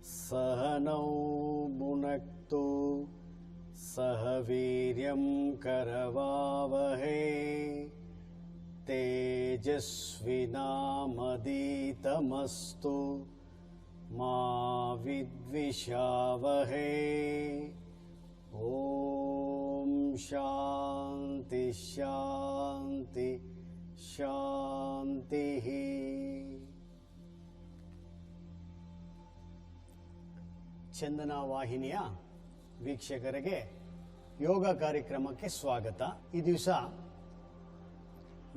सहनौ भुनक्तु सह वीर्यं करवावहै तेजस्विनामदितमस्तु मा विद्विषावहै। ओम शांति शांति शांति। ಚಂದನ ವಾಹಿನಿಯ ವೀಕ್ಷಕರಿಗೆ ಯೋಗ ಕಾರ್ಯಕ್ರಮಕ್ಕೆ ಸ್ವಾಗತ. ಈ ದಿವಸ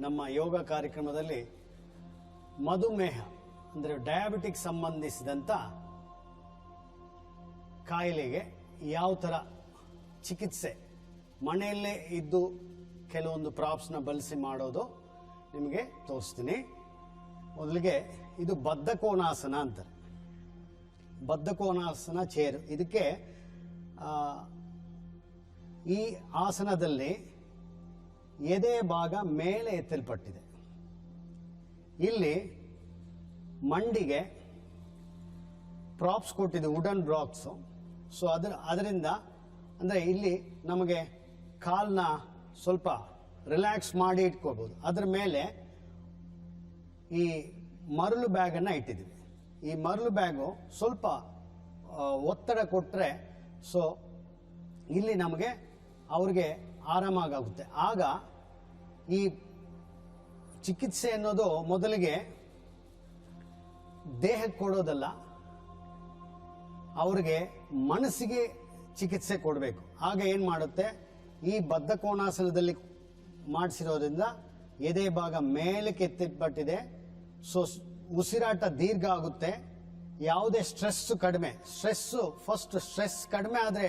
ನಮ್ಮ ಯೋಗ ಕಾರ್ಯಕ್ರಮದಲ್ಲಿ ಮಧುಮೇಹ ಅಂದರೆ ಡಯಾಬಿಟಿಕ್ ಸಂಬಂಧಿಸಿದಂಥ ಕಾಯಿಲೆಗೆ ಯಾವ ಥರ ಚಿಕಿತ್ಸೆ ಮನೆಯಲ್ಲೇ ಇದ್ದು ಕೆಲವೊಂದು ಪ್ರಾಪ್ಸ್ನ ಬಳಸಿ ಮಾಡೋದು ನಿಮಗೆ ತೋರಿಸ್ತೀನಿ. ಮೊದಲಿಗೆ ಇದು ಬದ್ಧಕೋನಾಸನ ಅಂತಾರೆ. ಬದ್ಧಕೋನಾಸನ ಚೇರ್. ಇದಕ್ಕೆ ಈ ಆಸನದಲ್ಲಿ ಎದೆ ಭಾಗ ಮೇಲೆ ಎತ್ತಲ್ಪಟ್ಟಿದೆ. ಇಲ್ಲಿ ಮಂಡಿಗೆ ಪ್ರಾಪ್ಸ್ ಕೊಟ್ಟಿದೆ, ವುಡನ್ ಬ್ಲಾಕ್ಸ್. ಸೊ ಅದರಿಂದ ಅಂದರೆ ಇಲ್ಲಿ ನಮಗೆ ಕಾಲ್ನ ಸ್ವಲ್ಪ ರಿಲ್ಯಾಕ್ಸ್ ಮಾಡಿ ಇಟ್ಕೋಬಹುದು. ಅದರ ಮೇಲೆ ಈ ಮರಳು ಬ್ಯಾಗನ್ನು ಇಟ್ಟಿದ್ದೀವಿ. ಈ ಮರಳು ಬ್ಯಾಗು ಸ್ವಲ್ಪ ಒತ್ತಡ ಕೊಟ್ಟರೆ ಸೊ ಇಲ್ಲಿ ನಮಗೆ ಅವ್ರಿಗೆ ಆರಾಮಾಗುತ್ತೆ. ಆಗ ಈ ಚಿಕಿತ್ಸೆ ಅನ್ನೋದು ಮೊದಲಿಗೆ ದೇಹಕ್ಕೆ ಕೊಡೋದಲ್ಲ, ಅವ್ರಿಗೆ ಮನಸ್ಸಿಗೆ ಚಿಕಿತ್ಸೆ ಕೊಡಬೇಕು. ಆಗ ಏನು ಮಾಡುತ್ತೆ, ಈ ಬದ್ಧಕೋನಾಸನದಲ್ಲಿ ಮಾಡಿಸಿರೋದ್ರಿಂದ ಎದೆ ಭಾಗ ಮೇಲಕ್ಕೆ ಎತ್ತಿಪಟ್ಟಿದೆ. ಸೊ ಉಸಿರಾಟ ದೀರ್ಘ ಆಗುತ್ತೆ. ಯಾವುದೇ ಸ್ಟ್ರೆಸ್ ಕಡಿಮೆ. ಫಸ್ಟ್ ಸ್ಟ್ರೆಸ್ ಕಡಿಮೆ ಆದರೆ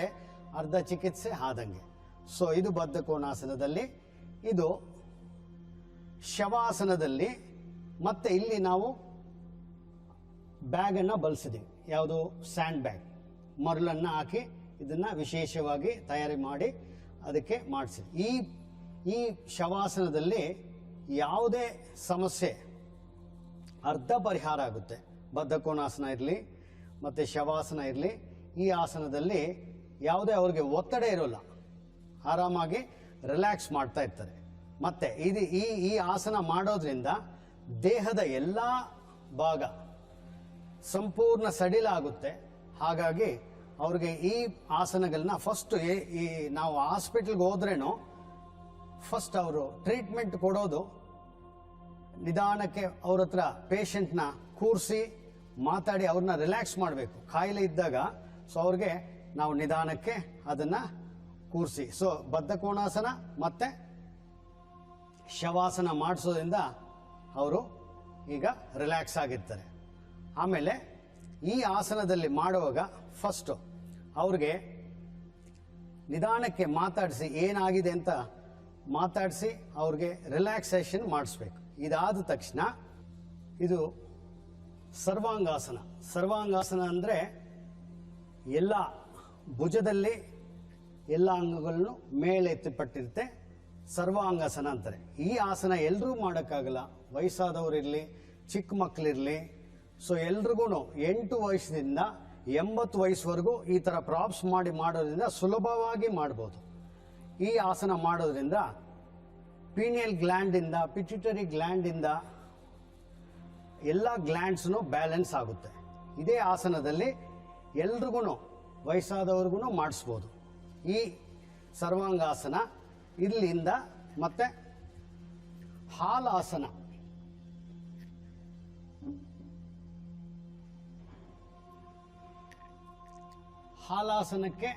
ಅರ್ಧ ಚಿಕಿತ್ಸೆ ಆದಂಗೆ. ಸೊ ಇದು ಬದ್ಧಕೋನಾಸನದಲ್ಲಿ. ಇದು ಶವಾಸನದಲ್ಲಿ ಮತ್ತೆ ಇಲ್ಲಿ ನಾವು ಬ್ಯಾಗನ್ನು ಬಳಸಿದ್ದೀವಿ. ಯಾವುದು ಸ್ಯಾಂಡ್ ಬ್ಯಾಗ್, ಮರಳನ್ನು ಹಾಕಿ ಇದನ್ನು ವಿಶೇಷವಾಗಿ ತಯಾರಿ ಮಾಡಿ ಅದಕ್ಕೆ ಮಾಡಿಸಿದ್ವಿ. ಈ ಶವಾಸನದಲ್ಲಿ ಯಾವುದೇ ಸಮಸ್ಯೆ ಅರ್ಧ ಪರಿಹಾರ ಆಗುತ್ತೆ. ಬದ್ಧಕೋನಾಸನ ಇರಲಿ ಮತ್ತು ಶವಾಸನ ಇರಲಿ, ಈ ಆಸನದಲ್ಲಿ ಯಾವುದೇ ಅವ್ರಿಗೆ ಒತ್ತಡ ಇರೋಲ್ಲ, ಆರಾಮಾಗಿ ರಿಲ್ಯಾಕ್ಸ್ ಮಾಡ್ತಾ ಇರ್ತಾರೆ. ಮತ್ತೆ ಈ ಆಸನ ಮಾಡೋದ್ರಿಂದ ದೇಹದ ಎಲ್ಲ ಭಾಗ ಸಂಪೂರ್ಣ ಸಡಿಲ ಆಗುತ್ತೆ. ಹಾಗಾಗಿ ಅವ್ರಿಗೆ ಈ ಆಸನಗಳನ್ನ ಫಸ್ಟ್ ನಾವು ಹಾಸ್ಪಿಟಲ್ಗೆ ಹೋದ್ರೇನು ಫಸ್ಟ್ ಅವರು ಟ್ರೀಟ್ಮೆಂಟ್ ಕೊಡೋದು ನಿಧಾನಕ್ಕೆ ಅವ್ರ ಹತ್ರ ಪೇಷಂಟ್ನ ಕೂರಿಸಿ ಮಾತಾಡಿ ಅವ್ರನ್ನ ರಿಲ್ಯಾಕ್ಸ್ ಮಾಡಬೇಕು. ಕಾಯಿಲೆ ಇದ್ದಾಗ ಸೊ ಅವ್ರಿಗೆ ನಾವು ನಿಧಾನಕ್ಕೆ ಅದನ್ನು ಕೂರಿಸಿ ಸೊ ಬದ್ಧಕೋನಾಸನ ಮತ್ತು ಶವಾಸನ ಮಾಡಿಸೋದ್ರಿಂದ ಅವರು ಈಗ ರಿಲ್ಯಾಕ್ಸ್ ಆಗಿರ್ತಾರೆ. ಆಮೇಲೆ ಈ ಆಸನದಲ್ಲಿ ಮಾಡುವಾಗ ಫಸ್ಟು ಅವ್ರಿಗೆ ನಿಧಾನಕ್ಕೆ ಮಾತಾಡಿಸಿ ಏನಾಗಿದೆ ಅಂತ ಮಾತಾಡಿಸಿ ಅವ್ರಿಗೆ ರಿಲ್ಯಾಕ್ಸೇಷನ್ ಮಾಡಿಸ್ಬೇಕು. ಇದಾದ ತಕ್ಷಣ ಇದು ಸರ್ವಾಂಗಾಸನ. ಸರ್ವಾಂಗಾಸನ ಅಂದರೆ ಎಲ್ಲ ಭುಜದಲ್ಲಿ ಎಲ್ಲ ಅಂಗಗಳನ್ನು ಮೇಲೆ ಎತ್ತಿಪಟ್ಟಿರುತ್ತೆ, ಸರ್ವಾಂಗಾಸನ ಅಂತಾರೆ. ಈ ಆಸನ ಎಲ್ಲರೂ ಮಾಡೋಕ್ಕಾಗಲ್ಲ. ವಯಸ್ಸಾದವರಿರಲಿ, ಚಿಕ್ಕ ಮಕ್ಕಳಿರಲಿ, ಸೊ ಎಲ್ರಿಗೂ 8 ವಯಸ್ಸಿನಿಂದ 80 ವಯಸ್ಸುವರೆಗೂ ಈ ಥರ ಪ್ರಾಪ್ಸ್ ಮಾಡೋದ್ರಿಂದ ಸುಲಭವಾಗಿ ಮಾಡ್ಬೋದು. ಈ ಆಸನ ಮಾಡೋದ್ರಿಂದ ಪೀನಿಯಲ್ ಗ್ಲ್ಯಾಂಡಿಂದ, ಪಿಟ್ಯುಟರಿ ಗ್ಲ್ಯಾಂಡಿಂದ ಎಲ್ಲ ಗ್ಲ್ಯಾಂಡ್ಸ್ನು ಬ್ಯಾಲೆನ್ಸ್ ಆಗುತ್ತೆ. ಇದೇ ಆಸನದಲ್ಲಿ ಎಲ್ರಿಗೂ ವಯಸ್ಸಾದವ್ರಿಗೂ ಮಾಡಿಸ್ಬೋದು. ಈ ಸರ್ವಾಂಗಾಸನ ಇಲ್ಲಿಂದ ಮತ್ತೆ ಹಾಲಾಸನ. ಹಾಲಾಸನಕ್ಕೆ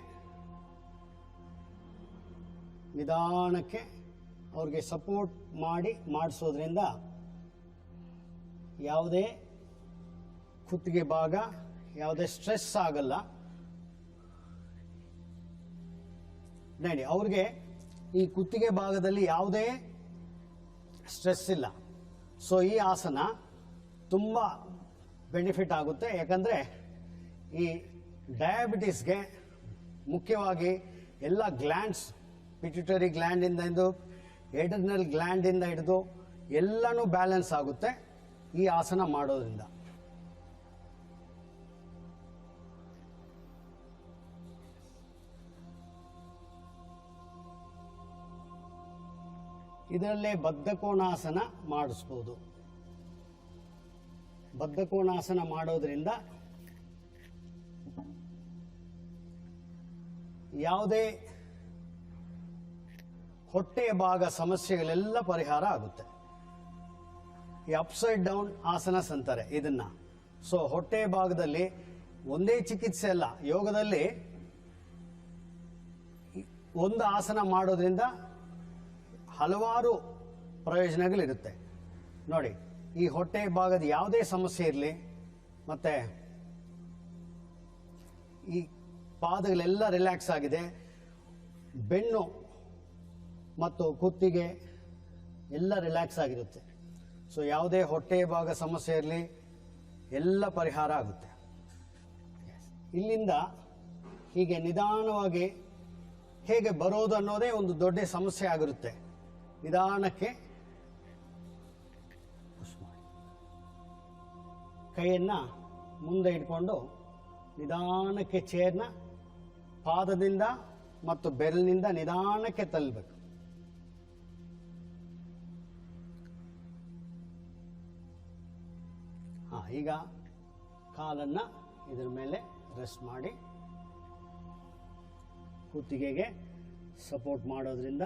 ನಿಧಾನಕ್ಕೆ ಅವ್ರಿಗೆ ಸಪೋರ್ಟ್ ಮಾಡಿಸೋದ್ರಿಂದ ಯಾವುದೇ ಕುತ್ತಿಗೆ ಭಾಗ ಯಾವುದೇ ಸ್ಟ್ರೆಸ್ ಆಗಲ್ಲ. ನೋಡಿ, ಅವ್ರಿಗೆ ಈ ಕುತ್ತಿಗೆ ಭಾಗದಲ್ಲಿ ಯಾವುದೇ ಸ್ಟ್ರೆಸ್ ಇಲ್ಲ. ಸೊ ಈ ಆಸನ ತುಂಬ ಬೆನಿಫಿಟ್ ಆಗುತ್ತೆ. ಯಾಕಂದರೆ ಈ ಡಯಾಬಿಟಿಸ್ಗೆ ಮುಖ್ಯವಾಗಿ ಎಲ್ಲ ಗ್ಲ್ಯಾಂಡ್ಸ್, ಪಿಟ್ಯುಟರಿ ಗ್ಲ್ಯಾಂಡಿಂದ ಹಿಡಿದು ಎಡ್ರಿನಲ್ ಗ್ಲ್ಯಾಂಡಿಂದ ಹಿಡಿದು ಎಲ್ಲನೂ ಬ್ಯಾಲೆನ್ಸ್ ಆಗುತ್ತೆ ಈ ಆಸನ ಮಾಡೋದ್ರಿಂದ. ಇದರಲ್ಲೇ ಬದ್ಧಕೋಣಾಸನ ಮಾಡಿಸ್ಬೋದು. ಬದ್ಧಕೋಣಾಸನ ಮಾಡೋದ್ರಿಂದ ಯಾವುದೇ ಹೊಟ್ಟೆಯ ಭಾಗ ಸಮಸ್ಯೆಗಳೆಲ್ಲ ಪರಿಹಾರ ಆಗುತ್ತೆ. ಈ ಅಪ್ಸೈಡ್ ಡೌನ್ ಆಸನಸ್ ಅಂತಾರೆ ಇದನ್ನ. ಸೊ ಹೊಟ್ಟೆಯ ಭಾಗದಲ್ಲಿ ಒಂದೇ ಚಿಕಿತ್ಸೆ ಅಲ್ಲ, ಯೋಗದಲ್ಲಿ ಒಂದು ಆಸನ ಮಾಡೋದ್ರಿಂದ ಹಲವಾರು ಪ್ರಯೋಜನಗಳಿರುತ್ತೆ. ನೋಡಿ, ಈ ಹೊಟ್ಟೆ ಭಾಗದ ಯಾವುದೇ ಸಮಸ್ಯೆ ಇರಲಿ, ಮತ್ತೆ ಈ ಪಾದಗಳೆಲ್ಲ ರಿಲ್ಯಾಕ್ಸ್ ಆಗಿದೆ, ಬೆನ್ನು ಮತ್ತು ಕುತ್ತಿಗೆ ಎಲ್ಲ ರಿಲ್ಯಾಕ್ಸ್ ಆಗಿರುತ್ತೆ. ಸೊ ಯಾವುದೇ ಹೊಟ್ಟೆ ಭಾಗ ಸಮಸ್ಯೆ ಇರಲಿ ಎಲ್ಲ ಪರಿಹಾರ ಆಗುತ್ತೆ. ಇಲ್ಲಿಂದ ಹೀಗೆ ನಿಧಾನವಾಗಿ ಹೇಗೆ ಬರೋದು ಅನ್ನೋದೇ ಒಂದು ದೊಡ್ಡ ಸಮಸ್ಯೆ ಆಗಿರುತ್ತೆ. ನಿಧಾನಕ್ಕೆ ಕೈಯನ್ನ ಮುಂದೆ ಇಟ್ಕೊಂಡು ನಿಧಾನಕ್ಕೆ ಚೇರ್ನ ಪಾದದಿಂದ ಮತ್ತು ಬೆರಳಿನಿಂದ ನಿಧಾನಕ್ಕೆ ತಳ್ಳಬೇಕು. ಈಗ ಕಾಲನ್ನ ಇದ್ರ ಮೇಲೆ ರೆಸ್ಟ್ ಮಾಡಿ ಕುತ್ತಿಗೆಗೆ ಸಪೋರ್ಟ್ ಮಾಡೋದ್ರಿಂದ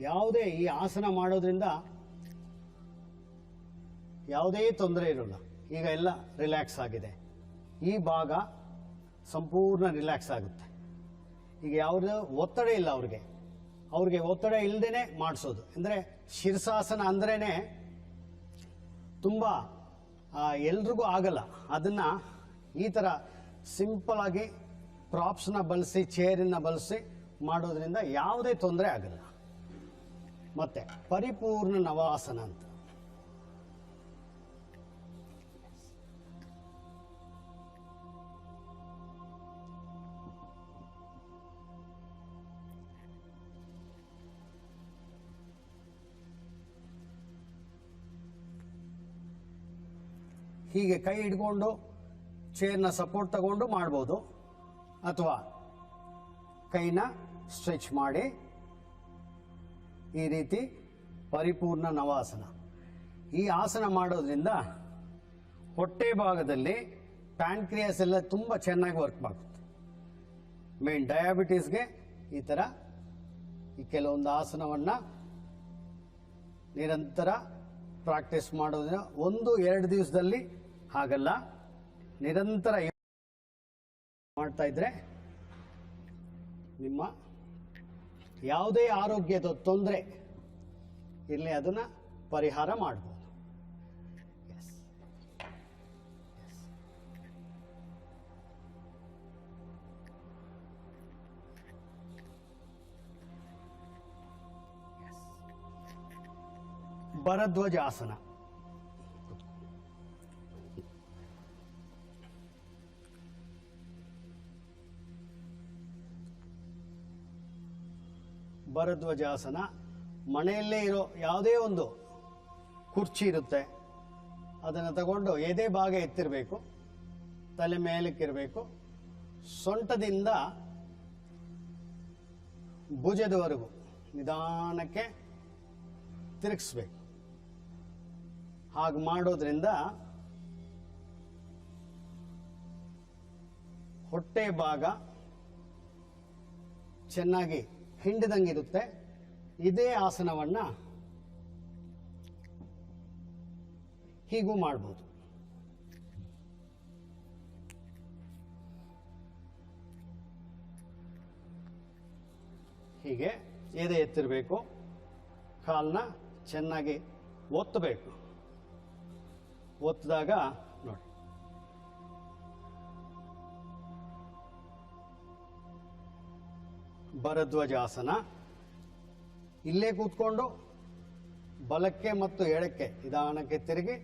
ಯಾವುದೇ ಈ ಆಸನ ಮಾಡೋದ್ರಿಂದ ಯಾವುದೇ ತೊಂದರೆ ಇರೋಲ್ಲ. ಈಗ ಎಲ್ಲ ರಿಲ್ಯಾಕ್ಸ್ ಆಗಿದೆ, ಈ ಭಾಗ ಸಂಪೂರ್ಣ ರಿಲ್ಯಾಕ್ಸ್ ಆಗುತ್ತೆ. ಈಗ ಯಾವುದೇ ಒತ್ತಡ ಇಲ್ಲ ಅವ್ರಿಗೆ ಒತ್ತಡ ಇಲ್ಲದೇನೆ ಮಾಡಿಸೋದು. ಅಂದರೆ ಶೀರ್ಷಾಸನ ಅಂದ್ರೇನೆ ತುಂಬ ಎಲ್ರಿಗೂ ಆಗಲ್ಲ. ಅದನ್ನ ಈ ಥರ ಸಿಂಪಲ್ ಆಗಿ ಪ್ರಾಪ್ಸ್ನ ಬಳಸಿ ಚೇರನ್ನ ಬಳಸಿ ಮಾಡೋದ್ರಿಂದ ಯಾವುದೇ ತೊಂದರೆ ಆಗಲ್ಲ. ಮತ್ತೆ ಪರಿಪೂರ್ಣ ನವಾಸನ ಅಂತ. ಹೀಗೆ ಕೈ ಹಿಡ್ಕೊಂಡು ಚೇರ್ನ ಸಪೋರ್ಟ್ ತಗೊಂಡು ಮಾಡ್ಬೋದು, ಅಥವಾ ಕೈನ ಸ್ಟ್ರೆಚ್ ಮಾಡಿ ಈ ರೀತಿ ಪರಿಪೂರ್ಣ ನವಾಸನ. ಈ ಆಸನ ಮಾಡೋದ್ರಿಂದ ಹೊಟ್ಟೆ ಭಾಗದಲ್ಲಿ ಪ್ಯಾನ್ಕ್ರಿಯಾಸ್ ಎಲ್ಲ ತುಂಬ ಚೆನ್ನಾಗಿ ವರ್ಕ್ ಮಾಡುತ್ತೆ. ಮೇನ್ ಡಯಾಬಿಟೀಸ್ಗೆ ಈ ಥರ ಈ ಕೆಲವೊಂದು ಆಸನವನ್ನು ನಿರಂತರ ಪ್ರಾಕ್ಟೀಸ್ ಮಾಡೋದ್ರಿಂದ 1-2 ದಿವಸದಲ್ಲಿ ಹಾಗಲ್ಲ, ನಿರಂತರ ಮಾಡ್ತಾ ಇದ್ರೆ ನಿಮ್ಮ ಯಾವುದೇ ಆರೋಗ್ಯದ ತೊಂದರೆ ಇರಲಿ ಅದನ್ನ ಪರಿಹಾರ ಮಾಡ್ಬೋದು. ಭರದ್ವಾಜಾಸನ. ಭರದ್ವಾಜಾಸನ ಮನೆಯಲ್ಲೇ ಇರೋ ಯಾವುದೇ ಒಂದು ಕುರ್ಚಿ ಇರುತ್ತೆ, ಅದನ್ನು ತಗೊಂಡು ಎದೆ ಭಾಗ ಎತ್ತಿರಬೇಕು, ತಲೆ ಮೇಲಕ್ಕಿರಬೇಕು, ಸೊಂಟದಿಂದ ಭುಜದವರೆಗೂ ನಿಧಾನಕ್ಕೆ ತಿರುಗಿಸ್ಬೇಕು. ಹಾಗೆ ಮಾಡೋದ್ರಿಂದ ಹೊಟ್ಟೆ ಭಾಗ ಚೆನ್ನಾಗಿ ಹಿಂಡಿದಂಗಿರುತ್ತೆ. ಇದೇ ಆಸನವನ್ನ ಹೀಗೂ ಮಾಡ್ಬೋದು. ಹೀಗೆ ಎದೆ ಎತ್ತಿರಬೇಕು, ಕಾಲನ್ನ ಚೆನ್ನಾಗಿ ಒತ್ತಬೇಕು. ಒತ್ತಿದಾಗ ನೋಡಿ ಭರದ್ವಾಜಾಸನ. ಇಲ್ಲೇ ಕೂತ್ಕೊಂಡು ಬಲಕ್ಕೆ ಮತ್ತು ಎಡಕ್ಕೆ ನಿಧಾನಕ್ಕೆ ತಿರುಗಿ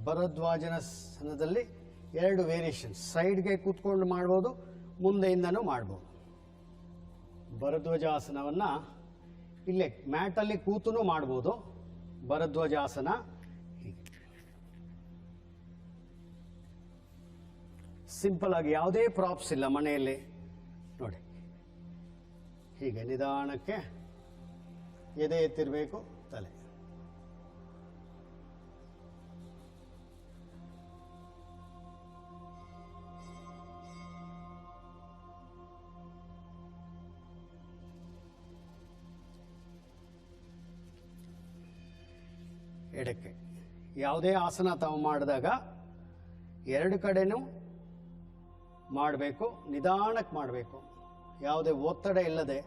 ಭರದ್ವಾಜಾಸನದಲ್ಲಿ ಎರಡು ವೇರಿಯೇಷನ್ಸ್, ಸೈಡ್ಗೆ ಕೂತ್ಕೊಂಡು ಮಾಡ್ಬೋದು, ಮುಂದೆಯಿಂದನೂ ಮಾಡ್ಬೋದು. ಭರದ್ವಾಜಾಸನವನ್ನು ಇಲ್ಲೇ ಮ್ಯಾಟಲ್ಲಿ ಕೂತೂ ಮಾಡ್ಬೋದು. ಭರದ್ವಾಜಾಸನ ಹೀಗೆ ಸಿಂಪಲ್ ಆಗಿ, ಯಾವುದೇ ಪ್ರಾಪ್ಸ್ ಇಲ್ಲ ಮನೆಯಲ್ಲಿ. ನೋಡಿ ಹೀಗೆ ನಿಧಾನಕ್ಕೆ ಎದೆ ಎತ್ತಿರಬೇಕು, ತಲೆ ಎಡಕ್ಕೆ. ಯಾವುದೇ ಆಸನ ತಾವು ಮಾಡಿದಾಗ ಎರಡು ಕಡೆನೂ ಮಾಡಬೇಕು, ನಿಧಾನಕ್ಕೆ ಮಾಡಬೇಕು, ಯಾವುದೇ ಒತ್ತಡ ಇಲ್ಲದೆ.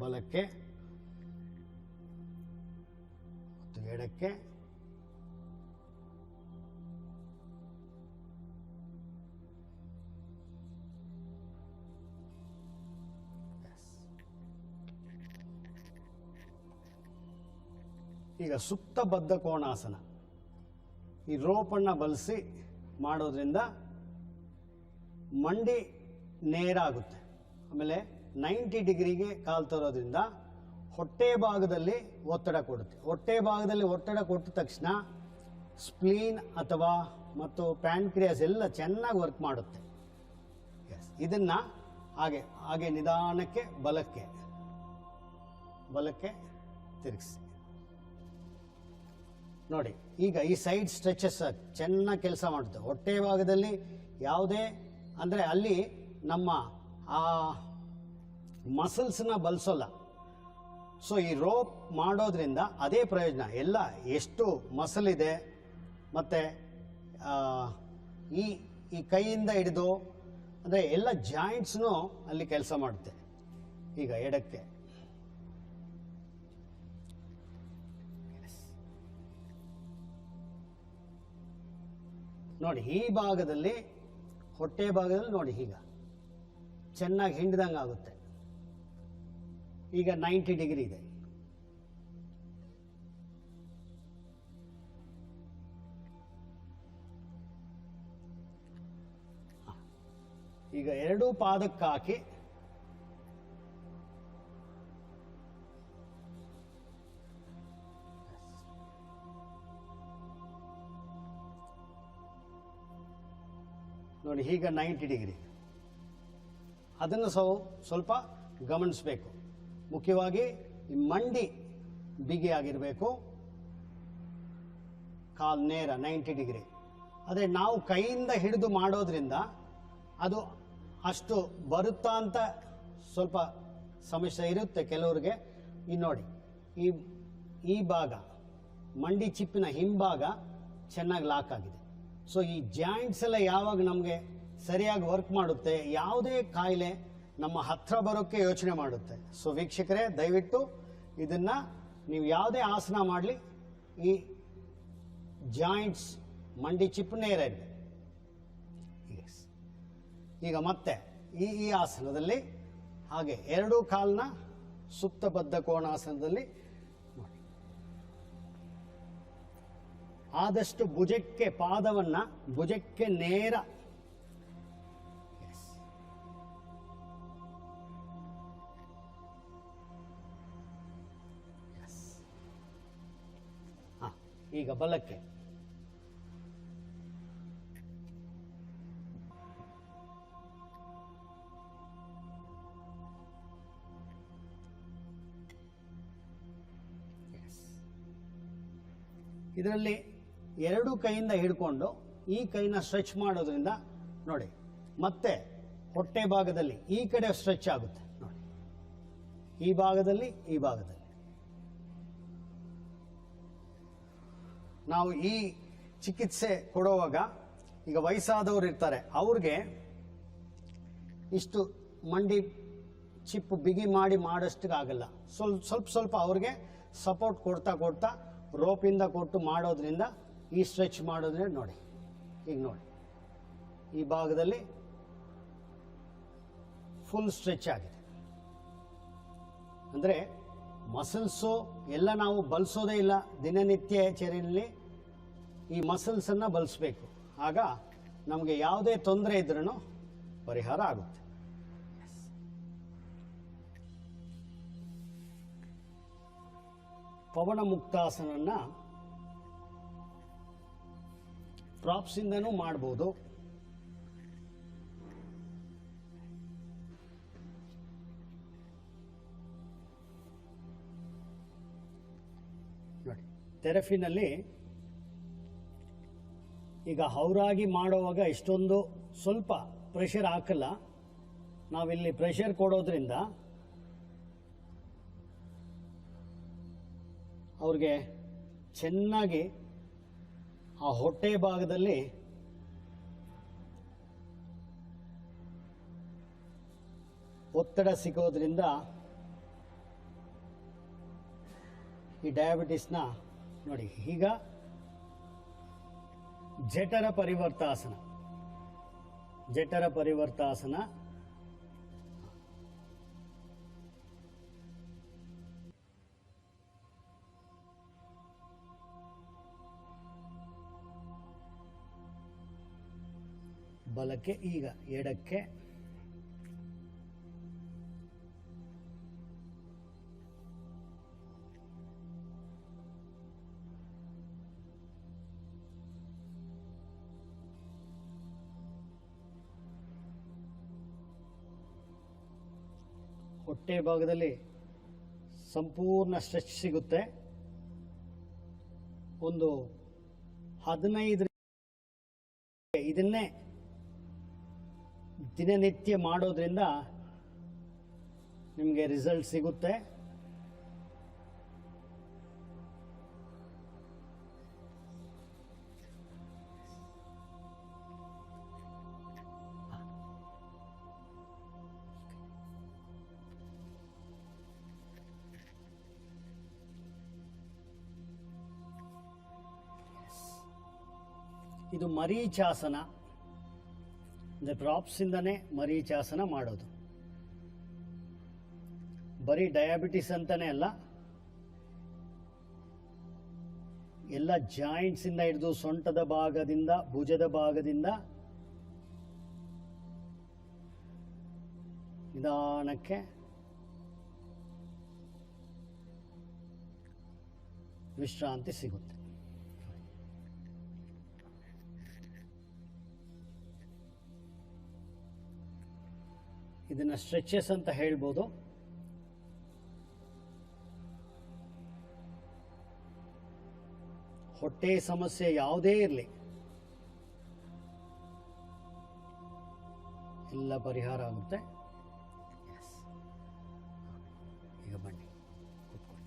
ಬಲಕ್ಕೆ ಮತ್ತು ಎಡಕ್ಕೆ. ಈಗ ಸುತ್ತ ಬದ್ಧ ಕೋಣಾಸನ, ಈ ರೋಪನ್ನು ಬಳಸಿ ಮಾಡೋದ್ರಿಂದ ಮಂಡಿ ನೇರ ಆಗುತ್ತೆ. ಆಮೇಲೆ 90 ಡಿಗ್ರಿಗೆ ಕಾಲು ತರೋದ್ರಿಂದ ಹೊಟ್ಟೆ ಭಾಗದಲ್ಲಿ ಒತ್ತಡ ಕೊಡುತ್ತೆ. ಹೊಟ್ಟೆ ಭಾಗದಲ್ಲಿ ಒತ್ತಡ ಕೊಟ್ಟ ತಕ್ಷಣ ಸ್ಪ್ಲೀನ್ ಅಥವಾ ಮತ್ತು ಪ್ಯಾನ್ಕ್ರಿಯಾಸ್ ಎಲ್ಲ ಚೆನ್ನಾಗಿ ವರ್ಕ್ ಮಾಡುತ್ತೆ. ಇದನ್ನು ಹಾಗೆ ಹಾಗೆ ನಿಧಾನಕ್ಕೆ ಬಲಕ್ಕೆ ಬಲಕ್ಕೆ ತಿರುಗಿಸಿ. ನೋಡಿ ಈಗ ಈ ಸೈಡ್ ಸ್ಟ್ರೆಚಸ್ ಚೆನ್ನಾಗಿ ಕೆಲಸ ಮಾಡುತ್ತೆ. ಹೊಟ್ಟೆ ಭಾಗದಲ್ಲಿ ಯಾವುದೇ ಅಂದರೆ ಅಲ್ಲಿ ನಮ್ಮ ಆ ಮಸಲ್ಸ್ನ ಬಲಿಸೋಲ್ಲ. ಸೊ ಈ ರೋಪ್ ಮಾಡೋದ್ರಿಂದ ಅದೇ ಪ್ರಯೋಜನ. ಎಲ್ಲ ಎಷ್ಟು ಮಸಲ್ ಇದೆ ಮತ್ತು ಈ ಈ ಕೈಯಿಂದ ಹಿಡಿದು ಅಂದರೆ ಎಲ್ಲ ಜಾಯಿಂಟ್ಸ್ನೂ ಅಲ್ಲಿ ಕೆಲಸ ಮಾಡುತ್ತೆ. ಈಗ ಎಡಕ್ಕೆ ನೋಡಿ, ಈ ಭಾಗದಲ್ಲಿ ಹೊಟ್ಟೆ ಭಾಗದಲ್ಲಿ ನೋಡಿ ಈಗ ಚೆನ್ನಾಗಿ ಹಿಂಡ್ದಂಗೆ ಆಗುತ್ತೆ. ಈಗ 90 ಡಿಗ್ರಿ ಇದೆ. ಈಗ ಎರಡೂ ಪಾದಕ್ಕೆ ಹಾಕಿ ನೋಡಿ ಈಗ 90 ಡಿಗ್ರಿ. ಅದನ್ನು ಸ್ವಲ್ಪ ಗಮನಿಸಬೇಕು. ಮುಖ್ಯವಾಗಿ ಮಂಡಿ ಬಿಗಿ ಆಗಿರಬೇಕು, ಕಾಲು ನೇರ 90 ಡಿಗ್ರಿ. ಆದರೆ ನಾವು ಕೈಯಿಂದ ಹಿಡಿದು ಮಾಡೋದ್ರಿಂದ ಅದು ಅಷ್ಟು ಬರುತ್ತಾ ಅಂತ ಸ್ವಲ್ಪ ಸಮಸ್ಯೆ ಇರುತ್ತೆ ಕೆಲವ್ರಿಗೆ. ಈ ನೋಡಿ ಈ ಭಾಗ ಮಂಡಿ ಚಿಪ್ಪಿನ ಹಿಂಭಾಗ ಚೆನ್ನಾಗಿ ಲಾಕ್ ಆಗಿದೆ. ಸೊ ಈ ಜಾಯಿಂಟ್ಸ್ ಎಲ್ಲ ಯಾವಾಗ ನಮಗೆ ಸರಿಯಾಗಿ ವರ್ಕ್ ಮಾಡುತ್ತೆ, ಯಾವುದೇ ಕಾಯಿಲೆ ನಮ್ಮ ಹತ್ರ ಬರೋಕ್ಕೆ ಯೋಚನೆ ಮಾಡುತ್ತೆ. ಸೊ ವೀಕ್ಷಕರೇ, ದಯವಿಟ್ಟು ಇದನ್ನು ನೀವು ಯಾವುದೇ ಆಸನ ಮಾಡಲಿ, ಈ ಜಾಯಿಂಟ್ಸ್ ಮಂಡಿ ಚಿಪ್ ನೇರ ಇರಬೇಕು. ಈಗ ಮತ್ತೆ ಈ ಆಸನದಲ್ಲಿ ಹಾಗೆ ಎರಡೂ ಕಾಲನ್ನ ಸುತ್ತ ಬದ್ಧ ಕೋಣಾಸನದಲ್ಲಿ ನೋಡಿ. ಆದಷ್ಟು ಭುಜಕ್ಕೆ ಪಾದವನ್ನು ಭುಜಕ್ಕೆ ನೇರ ಈಗ ಬಲಕ್ಕೆ. ಇದರಲ್ಲಿ ಎರಡು ಕೈಯಿಂದ ಹಿಡ್ಕೊಂಡು ಈ ಕೈನ ಸ್ಟ್ರೆಚ್ ಮಾಡೋದ್ರಿಂದ ನೋಡಿ ಮತ್ತೆ ಹೊಟ್ಟೆ ಭಾಗದಲ್ಲಿ ಈ ಕಡೆ ಸ್ಟ್ರೆಚ್ ಆಗುತ್ತೆ ನೋಡಿ, ಈ ಭಾಗದಲ್ಲಿ ಈ ಭಾಗದಲ್ಲಿ. ನಾವು ಈ ಚಿಕಿತ್ಸೆ ಕೊಡುವಾಗ ಈಗ ವಯಸ್ಸಾದವರು ಇರ್ತಾರೆ, ಅವ್ರಿಗೆ ಇಷ್ಟು ಮಂಡಿ ಚಿಪ್ಪು ಬಿಗಿ ಮಾಡಿ ಮಾಡೋಷ್ಟಕ್ಕಾಗಲ್ಲ. ಸ್ವಲ್ಪ ಸ್ವಲ್ಪ ಅವ್ರಿಗೆ ಸಪೋರ್ಟ್ ಕೊಡ್ತಾ ರೋಪಿಂದ ಕೊಟ್ಟು ಮಾಡೋದ್ರಿಂದ ಈ ಸ್ಟ್ರೆಚ್ ಮಾಡೋದ್ರಿಂದ ನೋಡಿ, ಈಗ ನೋಡಿ ಈ ಭಾಗದಲ್ಲಿ ಫುಲ್ ಸ್ಟ್ರೆಚ್ ಆಗಿದೆ. ಅಂದರೆ ಮಸಲ್ಸು ಎಲ್ಲ ನಾವು ಬಳಸೋದೇ ಇಲ್ಲ, ದಿನನಿತ್ಯ ಚರ್ಯೆಯಲ್ಲಿ ಈ ಮಸಲ್ಸನ್ನು ಬಳಸಬೇಕು. ಆಗ ನಮಗೆ ಯಾವುದೇ ತೊಂದರೆ ಇದ್ರೂ ಪರಿಹಾರ ಆಗುತ್ತೆ. ಪವನ ಮುಕ್ತಾಸನನ್ನ ಪ್ರಾಪ್ಸಿಂದನೂ ಮಾಡ್ಬೋದು. ನೋಡಿ ಥೆರಪಿನಲ್ಲಿ ಈಗ ಹೌರಾಗಿ ಮಾಡುವಾಗ ಇಷ್ಟೊಂದು ಸ್ವಲ್ಪ ಪ್ರೆಷರ್ ಹಾಕಲ್ಲ, ನಾವಿಲ್ಲಿ ಪ್ರೆಷರ್ ಕೊಡೋದ್ರಿಂದ ಅವ್ರಿಗೆ ಚೆನ್ನಾಗಿ ಆ ಹೊಟ್ಟೆ ಭಾಗದಲ್ಲಿ ಒತ್ತಡ ಸಿಗೋದ್ರಿಂದ ಈ ಡಯಾಬಿಟಿಸ್ನ ನೋಡಿ. ಈಗ ಜಠರ ಪರಿವರ್ತಾಸನ, ಜಠರ ಪರಿವರ್ತಾಸನ ಬಲಕ್ಕೆ, ಈಗ ಎಡಕ್ಕೆ. ಹೊಟ್ಟೆ ಭಾಗದಲ್ಲಿ ಸಂಪೂರ್ಣ ಸ್ಟ್ರೆಚ್ ಸಿಗುತ್ತೆ. ಒಂದು 15 ಇದನ್ನೇ ದಿನನಿತ್ಯ ಮಾಡೋದ್ರಿಂದ ನಿಮಗೆ ರಿಸಲ್ಟ್ ಸಿಗುತ್ತೆ. ಇದು ಮರೀಚಾಸನ, ಅಂದರೆ ಡ್ರಾಪ್ಸಿಂದನೇ ಮರೀಚಾಸನ ಮಾಡೋದು. ಬರೀ ಡಯಾಬಿಟಿಸ್ ಅಂತಾನೆ ಅಲ್ಲ, ಎಲ್ಲ ಜಾಯಿಂಟ್ಸಿಂದ ಹಿಡಿದು ಸೊಂಟದ ಭಾಗದಿಂದ, ಭುಜದ ಭಾಗದಿಂದ ನಿಧಾನಕ್ಕೆ ವಿಶ್ರಾಂತಿ ಸಿಗುತ್ತೆ. ಇದನ್ನ ಸ್ಟ್ರೆಚಸ್ ಅಂತ ಹೇಳ್ಬೋದು. ಹೊಟ್ಟೆ ಸಮಸ್ಯೆ ಯಾವುದೇ ಇರಲಿ ಎಲ್ಲ ಪರಿಹಾರ ಆಗುತ್ತೆ. ಈಗ ಬನ್ನಿ ಕೂತ್ಕೊಳ್ಳಿ.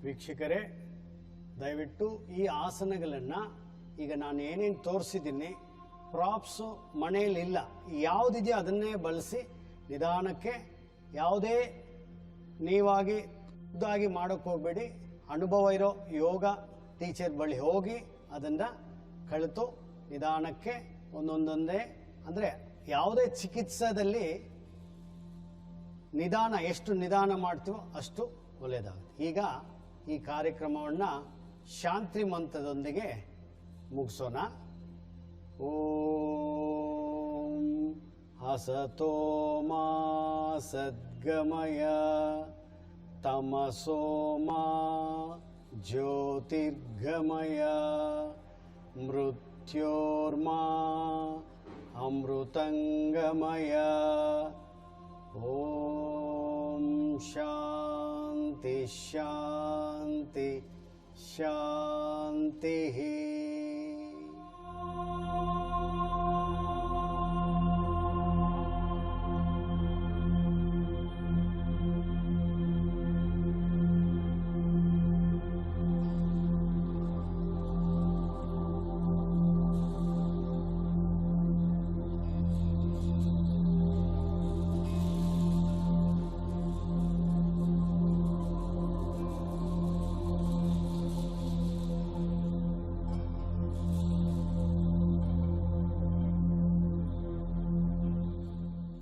ವೀಕ್ಷಕರೇ, ದಯವಿಟ್ಟು ಈ ಆಸನಗಳನ್ನು ಈಗ ನಾನು ಏನೇನು ತೋರಿಸಿದ್ದೀನಿ, ಪ್ರಾಪ್ಸು ಮನೆಯಲ್ಲಿ ಇಲ್ಲ, ಯಾವುದಿದೆಯೋ ಅದನ್ನೇ ಬಳಸಿ ನಿಧಾನಕ್ಕೆ, ಯಾವುದೇ ನೀವಾಗಿ ಖುದ್ದಾಗಿ ಮಾಡೋಕ್ಕೆ ಹೋಗಬೇಡಿ. ಅನುಭವ ಇರೋ ಯೋಗ ಟೀಚರ್ ಬಳಿ ಹೋಗಿ ಅದನ್ನು ಕಲಿತು ನಿಧಾನಕ್ಕೆ ಒಂದೊಂದೊಂದೇ, ಅಂದರೆ ಯಾವುದೇ ಚಿಕಿತ್ಸೆಯಲ್ಲಿ ನಿಧಾನ, ಎಷ್ಟು ನಿಧಾನ ಮಾಡ್ತೀವೋ ಅಷ್ಟು ಒಳ್ಳೆಯದಾಗುತ್ತೆ. ಈಗ ಈ ಕಾರ್ಯಕ್ರಮವನ್ನು ಶಾಂತಿ ಮಂತ್ರದೊಂದಿಗೆ ಮುಗಿಸೋಣ. ಓಂ ಹಸತೋ ಮಾ ಸದ್ಗಮಯ ತಮಸೋಮಾ ಜ್ಯೋತಿರ್ಗಮಯ ಮೃತ್ಯೋರ್ಮಾ ಅಮೃತಂಗಮಯ. ಓಂ ಶಾಂತಿ ಶಾಂತಿ ಶಾಂತಿ.